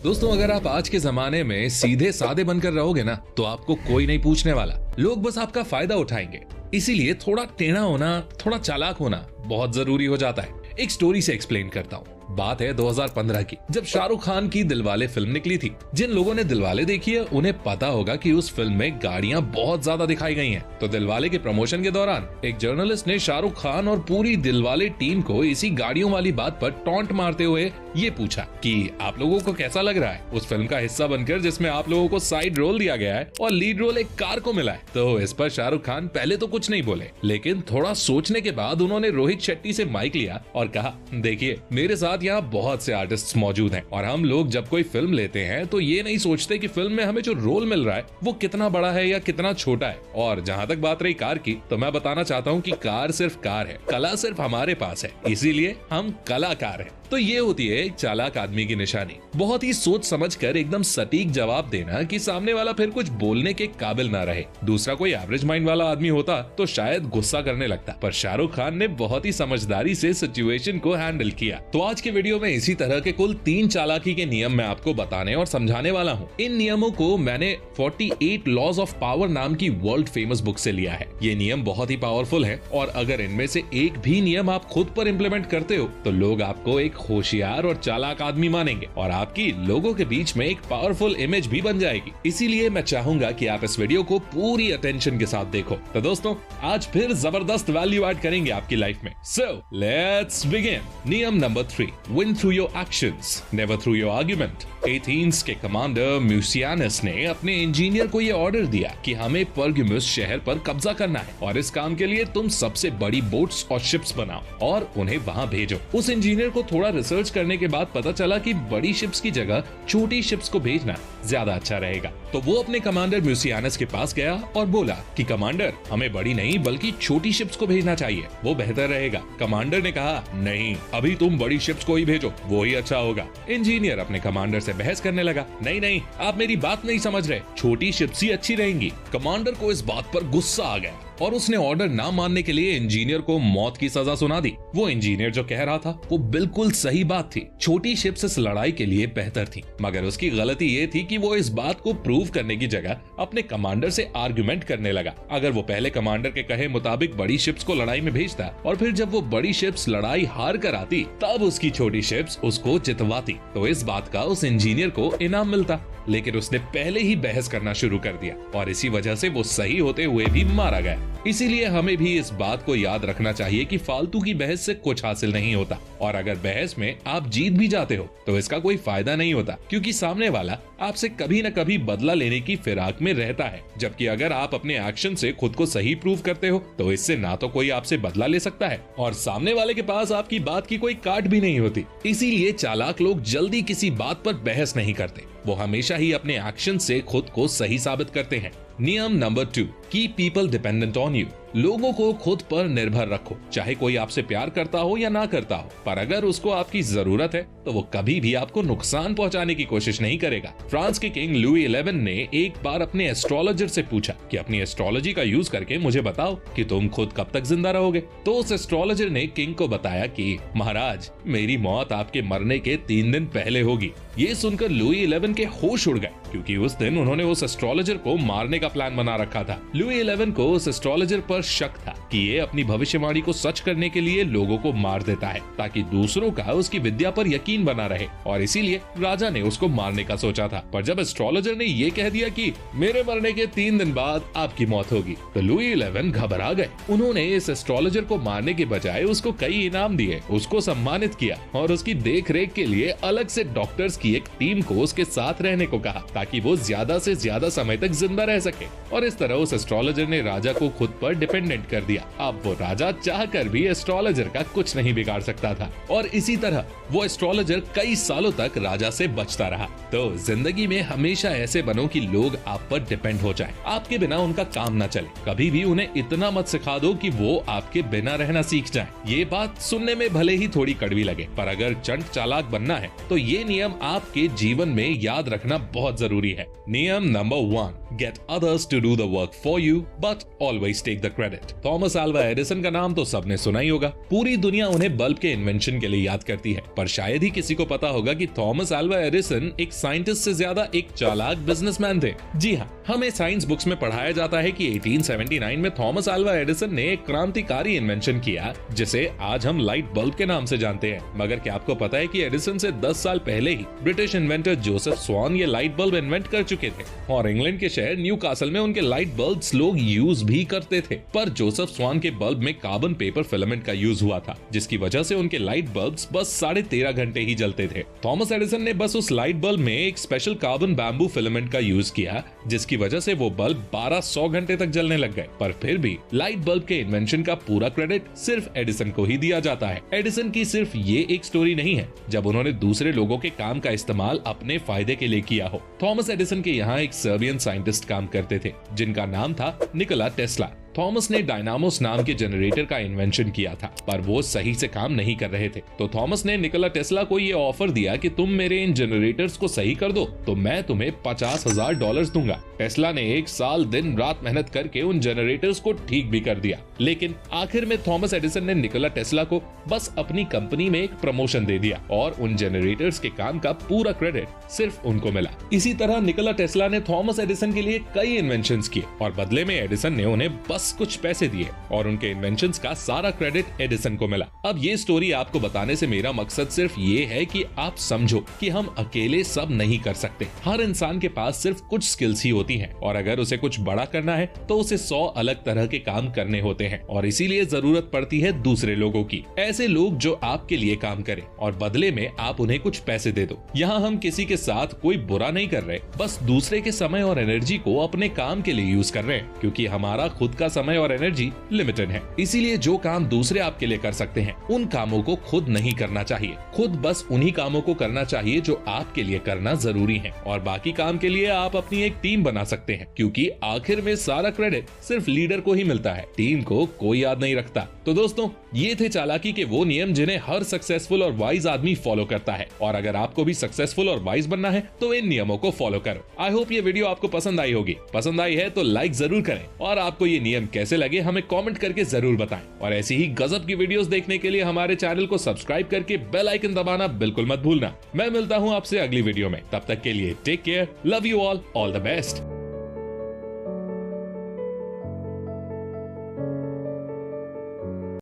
दोस्तों, अगर आप आज के जमाने में सीधे सादे बनकर रहोगे ना, तो आपको कोई नहीं पूछने वाला। लोग बस आपका फायदा उठाएंगे। इसीलिए थोड़ा टेढ़ा होना, थोड़ा चालाक होना बहुत जरूरी हो जाता है। एक स्टोरी से एक्सप्लेन करता हूँ। बात है 2015 की, जब शाहरुख खान की दिलवाले फिल्म निकली थी। जिन लोगों ने दिलवाले देखी है उन्हें पता होगा कि उस फिल्म में गाड़ियां बहुत ज्यादा दिखाई गई हैं। तो दिलवाले के प्रमोशन के दौरान एक जर्नलिस्ट ने शाहरुख खान और पूरी दिलवाले टीम को इसी गाड़ियों वाली बात पर टॉन्ट मारते हुए ये पूछा कि आप लोगों को कैसा लग रहा है उस फिल्म का हिस्सा बनकर, जिसमें आप लोगों को साइड रोल दिया गया है और लीड रोल एक कार को मिला है। तो इस पर शाहरुख खान पहले तो कुछ नहीं बोले, लेकिन थोड़ा सोचने के बाद उन्होंने रोहित शेट्टी से माइक लिया और कहा, देखिए मेरे साथ यहाँ बहुत से आर्टिस्ट मौजूद हैं और हम लोग जब कोई फिल्म लेते हैं तो ये नहीं सोचते कि फिल्म में हमें जो रोल मिल रहा है वो कितना बड़ा है या कितना छोटा है। और जहाँ तक बात रही कार की, तो मैं बताना चाहता हूँ कि कार सिर्फ कार है, कला सिर्फ हमारे पास है, इसीलिए हम कलाकार हैं। तो ये होती है एक चालाक आदमी की निशानी। बहुत ही सोच समझकर एकदम सटीक जवाब देना कि सामने वाला फिर कुछ बोलने के काबिल ना रहे। दूसरा कोई एवरेज माइंड वाला आदमी होता तो शायद गुस्सा करने लगता, पर शाहरुख खान ने बहुत ही समझदारी से सिचुएशन को हैंडल किया। तो आज के वीडियो में इसी तरह के कुल 3 चालाकी के नियम मैं आपको बताने और समझाने वाला हूँ। इन नियमों को मैंने 48 लॉज ऑफ पावर नाम की वर्ल्ड फेमस बुक से लिया है। ये नियम बहुत ही पावरफुल है और अगर इनमें से एक भी नियम आप खुद पर इम्प्लीमेंट करते हो तो लोग आपको एक होशियार और चालाक आदमी मानेंगे और आपकी लोगों के बीच में एक पावरफुल इमेज भी बन जाएगी। इसीलिए मैं चाहूंगा कि आप इस वीडियो को पूरी अटेंशन के साथ देखो। तो दोस्तों, आज फिर जबरदस्त वैल्यू ऐड करेंगे आपकी लाइफ में। So let's begin. नियम number 3, win through your actions, never through your argument. Athens के कमांडर म्यूसियानस ने अपने इंजीनियर को यह ऑर्डर दिया कि हमें पर्गमुस शहर पर कब्जा करना है और इस काम के लिए तुम सबसे बड़ी बोट्स और शिप्स बनाओ और उन्हें वहां भेजो। उस इंजीनियर को थोड़ा रिसर्च करने के बाद पता चला कि बड़ी शिप्स की जगह छोटी शिप्स को भेजना ज्यादा अच्छा रहेगा। तो वो अपने कमांडर म्यूसियानस के पास गया और बोला कि कमांडर, हमें बड़ी नहीं बल्कि छोटी शिप्स को भेजना चाहिए, वो बेहतर रहेगा। कमांडर ने कहा, नहीं, अभी तुम बड़ी शिप्स को ही भेजो, वो ही अच्छा होगा। इंजीनियर अपने कमांडर से बहस करने लगा, नहीं, आप मेरी बात नहीं समझ रहे, छोटी शिप्स ही अच्छी रहेंगी। कमांडर को इस बात पर गुस्सा आ गया और उसने ऑर्डर ना मानने के लिए इंजीनियर को मौत की सजा सुना दी। वो इंजीनियर जो कह रहा था वो बिल्कुल सही बात थी। छोटी शिप्स इस लड़ाई के लिए बेहतर थी, मगर उसकी गलती ये थी कि वो इस बात को प्रूव करने की जगह अपने कमांडर से आर्गुमेंट करने लगा। अगर वो पहले कमांडर के कहे मुताबिक बड़ी शिप्स को लड़ाई में भेजता और फिर जब वो बड़ी शिप्स लड़ाई हार कर आती तब उसकी छोटी शिप्स उसको जितवाती, तो इस बात का उस इंजीनियर को इनाम मिलता। लेकिन उसने पहले ही बहस करना शुरू कर दिया और इसी वजह से वो सही होते हुए भी मारा गया। इसीलिए हमें भी इस बात को याद रखना चाहिए कि फालतू की बहस से कुछ हासिल नहीं होता और अगर बहस में आप जीत भी जाते हो तो इसका कोई फायदा नहीं होता, क्योंकि सामने वाला आपसे कभी न कभी बदला लेने की फिराक में रहता है। जबकि अगर आप अपने एक्शन से खुद को सही प्रूव करते हो तो इससे ना तो कोई आपसे बदला ले सकता है और सामने वाले के पास आपकी बात की कोई काट भी नहीं होती। इसीलिए चालाक लोग जल्दी किसी बात पर बहस नहीं करते, वो हमेशा ही अपने एक्शन से खुद को सही साबित करते हैं। नियम number 2, keep people dependent on you. लोगों को खुद पर निर्भर रखो, चाहे कोई आपसे प्यार करता हो या ना करता हो, पर अगर उसको आपकी जरूरत है तो वो कभी भी आपको नुकसान पहुंचाने की कोशिश नहीं करेगा। फ्रांस के किंग लुई 11 ने एक बार अपने एस्ट्रोलॉजर से पूछा कि अपनी एस्ट्रोलॉजी का यूज करके मुझे बताओ कि तुम खुद कब तक जिंदा रहोगे। तो उस एस्ट्रोलॉजर ने किंग को बताया कि महाराज, मेरी मौत आपके मरने के 3 दिन पहले होगी। ये सुनकर लुई 11 के होश उड़ गए, क्योंकि उस दिन उन्होंने उस एस्ट्रोलॉजर को मारने का प्लान बना रखा था। लुई 11 को उस एस्ट्रोलॉजर पर शक था कि ये अपनी भविष्यवाणी को सच करने के लिए लोगों को मार देता है ताकि दूसरों का उसकी विद्या पर यकीन बना रहे, और इसीलिए राजा ने उसको मारने का सोचा था। पर जब एस्ट्रोलॉजर ने ये कह दिया कि मेरे मरने के 3 दिन बाद आपकी मौत होगी, तो लुई 11 घबरा गए। उन्होंने इस एस्ट्रोलॉजर को मारने के बजाय उसको कई इनाम दिए, उसको सम्मानित किया और उसकी देख रेख के लिए अलग से डॉक्टर्स की एक टीम को उसके साथ रहने को कहा ताकि वो ज्यादा से ज्यादा समय तक जिंदा रह सके। और इस तरह उस एस्ट्रोलॉजर ने राजा को खुद पर डिपेंडेंट कर दिया। अब वो राजा चाहकर भी एस्ट्रोलॉजर का कुछ नहीं बिगाड़ सकता था और इसी तरह वो एस्ट्रोलॉजर कई सालों तक राजा से बचता रहा। तो जिंदगी में हमेशा ऐसे बनो कि लोग आप पर डिपेंड हो जाएं, आपके बिना उनका काम ना चले। कभी भी उन्हें इतना मत सिखा दो कि वो आपके बिना रहना सीख जाएं। ये बात सुनने में भले ही थोड़ी कड़वी लगे, पर अगर चंट चालाक बनना है तो ये नियम आपके जीवन में याद रखना बहुत जरूरी है। नियम number 1, Get others to do the work for you, but always take the credit. Thomas Alva Edison का नाम तो सबने सुना ही होगा। पूरी दुनिया उन्हें बल्ब के इन्वेंशन के लिए याद करती है, पर शायद ही किसी को पता होगा कि थॉमस अल्वा एडिसन एक साइंटिस्ट से ज्यादा एक चालाक बिजनेसमैन थे। जी हाँ, हमें साइंस बुक्स में पढ़ाया जाता है कि 1879 में थॉमस अल्वा एडिसन ने एक क्रांतिकारी इन्वेंशन किया जिसे आज हम लाइट बल्ब के नाम से जानते हैं। मगर क्या आपको पता है कि एडिसन से 10 साल पहले ही ब्रिटिश इन्वेंटर जोसेफ स्वान ये लाइट बल्ब इन्वेंट कर चुके थे और इंग्लैंड के शहर न्यू कासल में उनके लाइट बल्ब्स लोग यूज भी करते थे। पर जोसेफ स्वान के बल्ब में कार्बन पेपर फिलामेंट का यूज हुआ था, जिसकी वजह से उनके लाइट बल्ब्स बस 13.5 घंटे ही जलते थे। थॉमस एडिसन ने बस उस लाइट बल्ब में एक स्पेशल कार्बन बैम्बू फिलामेंट का यूज किया, जिसकी वजह से वो बल्ब 1200 घंटे तक जलने लग गए। पर फिर भी लाइट बल्ब के इन्वेंशन का पूरा क्रेडिट सिर्फ एडिसन को ही दिया जाता है। एडिसन की सिर्फ ये एक स्टोरी नहीं है जब उन्होंने दूसरे लोगों के काम का इस्तेमाल अपने फायदे के लिए किया हो। थॉमस एडिसन के यहाँ एक सर्बियन साइंटिस्ट काम करते थे जिनका नाम था निकोला टेस्ला। थॉमस ने डायनामोस नाम के जनरेटर का इन्वेंशन किया था, पर वो सही से काम नहीं कर रहे थे। तो थॉमस ने निकोला टेस्ला को ये ऑफर दिया कि तुम मेरे इन जनरेटर्स को सही कर दो तो मैं तुम्हें $50,000 दूंगा। टेस्ला ने 1 साल दिन रात मेहनत करके उन जनरेटर्स को ठीक भी कर दिया, लेकिन आखिर में थॉमस एडिसन ने निकोला टेस्ला को बस अपनी कंपनी में एक प्रमोशन दे दिया और उन जनरेटर्स के काम का पूरा क्रेडिट सिर्फ उनको मिला। इसी तरह निकोला टेस्ला ने थॉमस एडिसन के लिए कई इन्वेंशंस किए और बदले में एडिसन ने उन्हें बस कुछ पैसे दिए और उनके इन्वेंशंस का सारा क्रेडिट एडिसन को मिला। अब ये स्टोरी आपको बताने से मेरा मकसद सिर्फ ये है कि आप समझो कि हम अकेले सब नहीं कर सकते। हर इंसान के पास सिर्फ कुछ स्किल्स ही होती हैं और अगर उसे कुछ बड़ा करना है तो उसे 100 अलग तरह के काम करने होते हैं और इसीलिए जरूरत पड़ती है दूसरे लोगों की। ऐसे लोग जो आपके लिए काम करें और बदले में आप उन्हें कुछ पैसे दे दो। यहाँ हम किसी के साथ कोई बुरा नहीं कर रहे, बस दूसरे के समय और एनर्जी को अपने काम के लिए यूज कर रहे हैं, क्योंकि हमारा खुद का समय और एनर्जी लिमिटेड है। इसीलिए जो काम दूसरे आपके लिए कर सकते हैं उन कामों को खुद नहीं करना चाहिए। खुद बस उन्हीं कामों को करना चाहिए जो आपके लिए करना जरूरी है और बाकी काम के लिए आप अपनी एक टीम बना सकते हैं, क्योंकि आखिर में सारा क्रेडिट सिर्फ लीडर को ही मिलता है, टीम को कोई याद नहीं रखता। तो दोस्तों, ये थे चालाकी के वो नियम जिन्हें हर सक्सेसफुल और वाइज आदमी फॉलो करता है और अगर आपको भी सक्सेसफुल और वाइज बनना है तो इन नियमों को फॉलो करो। आई होप ये वीडियो आपको पसंद आई होगी। पसंद आई है तो लाइक जरूर करें और आपको ये नियम कैसे लगे हमें कमेंट करके जरूर बताएं और ऐसी ही गजब की वीडियोस देखने के लिए हमारे चैनल को सब्सक्राइब करके बेल आइकन दबाना बिल्कुल मत भूलना। मैं मिलता हूं आपसे अगली वीडियो में, तब तक के लिए take care, love you all the best.